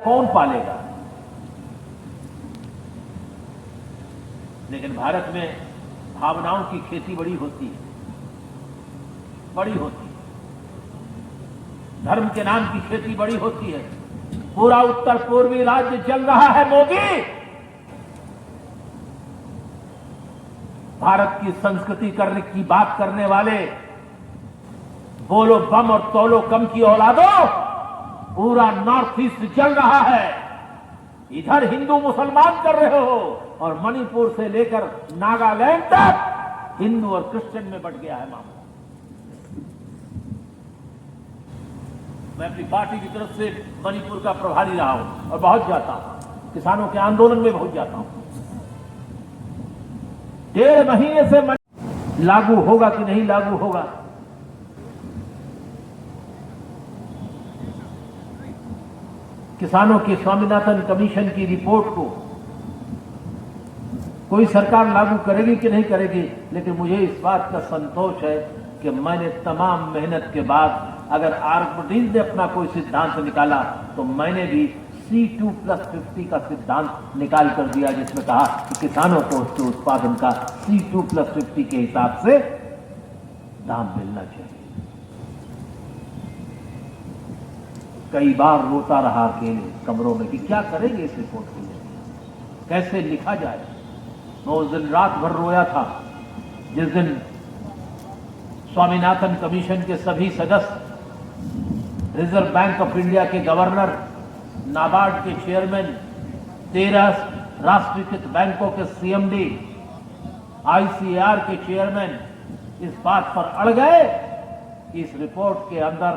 कौन पालेगा? लेकिन भारत में भावनाओं की खेती बड़ी होती है, बड़ी होती है। धर्म के नाम की खेती बड़ी होती है। पूरा उत्तर पूर्वी राज्य जल रहा है मोदी। भारत की संस्कृति करने की बात करने वाले बोलो बम और तोलो कम की औलादो, पूरा नॉर्थ ईस्ट जल रहा है। इधर हिंदू मुसलमान कर रहे हो और मणिपुर से लेकर नागालैंड तक हिंदू और क्रिश्चियन में बंट गया है मामला। मैं अपनी पार्टी की तरफ से मणिपुर का प्रभारी रहा हूं और बहुत जाता हूं, किसानों के आंदोलन में बहुत जाता हूं। 1.5 महीने से लागू होगा कि नहीं लागू होगा, किसानों की स्वामीनाथन कमीशन की रिपोर्ट को कोई सरकार लागू करेगी कि नहीं करेगी, लेकिन मुझे इस बात का संतोष है कि मैंने तमाम मेहनत के बाद अगर आर्कमिडीज ने अपना कोई सिद्धांत निकाला तो मैंने भी C2+50 का सिद्धांत निकाल कर दिया, जिसमें कहा कि किसानों को उसके उत्पादन का C2+50 के हिसाब से दाम मिलना चाहिए। कई बार रोता रहा अकेले कमरों में कि क्या करेंगे इस रिपोर्ट के लिए, कैसे लिखा जाए। मैं उस दिन रात भर रोया था जिस दिन स्वामीनाथन कमीशन के सभी सदस्य, रिजर्व बैंक ऑफ इंडिया के गवर्नर, नाबार्ड के चेयरमैन, 13 राष्ट्रीयकृत बैंकों के CMD, ICAR के चेयरमैन इस बात पर अड़ गए कि इस रिपोर्ट के अंदर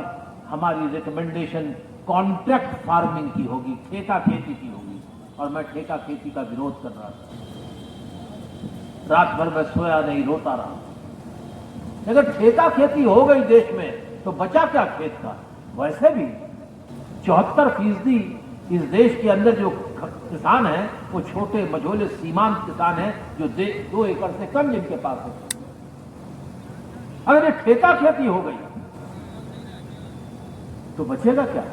हमारी रिकमेंडेशन कॉन्ट्रैक्ट फार्मिंग की होगी, ठेका खेती की होगी, और मैं ठेका खेती का विरोध कर रहा था। रात भर मैं सोया नहीं, रोता रहा। अगर ठेका खेती हो गई देश में तो बचा क्या खेत का? वैसे भी 74% इस देश के अंदर जो किसान हैं वो छोटे मझोले सीमांत किसान हैं, जो 2 एकड़ से कम जिनके पास है। अगर ये ठेका खेती हो गई तो बचेगा क्या?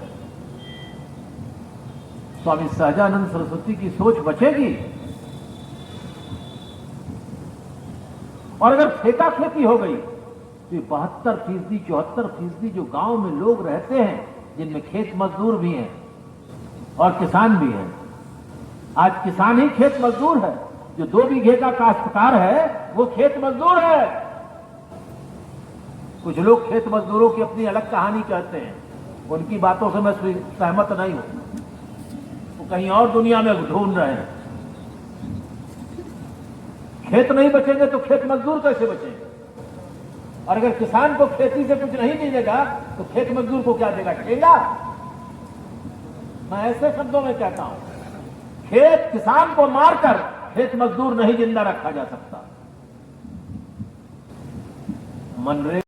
स्वामी सहजानंद सरस्वती की सोच बचेगी? और अगर ठेका खेती हो गई तो 72%, 74% जो गांव में लोग रहते हैं, जिनमें खेत मजदूर भी हैं और किसान भी हैं। आज किसान ही खेत मजदूर है, जो 2 बीघे का काश्तकार है वो खेत मजदूर है। कुछ लोग खेत मजदूरों की अपनी अलग कहानी कहते हैं, उनकी बातों से मैं सहमत नहीं हूं। वो कहीं और दुनिया में ढूंढ रहे हैं। खेत नहीं बचेंगे तो खेत मजदूर कैसे बचेंगे? और अगर किसान को खेती से कुछ नहीं मिलेगा तो खेत मजदूर को क्या देगा? ठेला। मैं ऐसे शब्दों में कहता हूं, खेत किसान को मारकर खेत मजदूर नहीं जिंदा रखा जा सकता। मनरेगा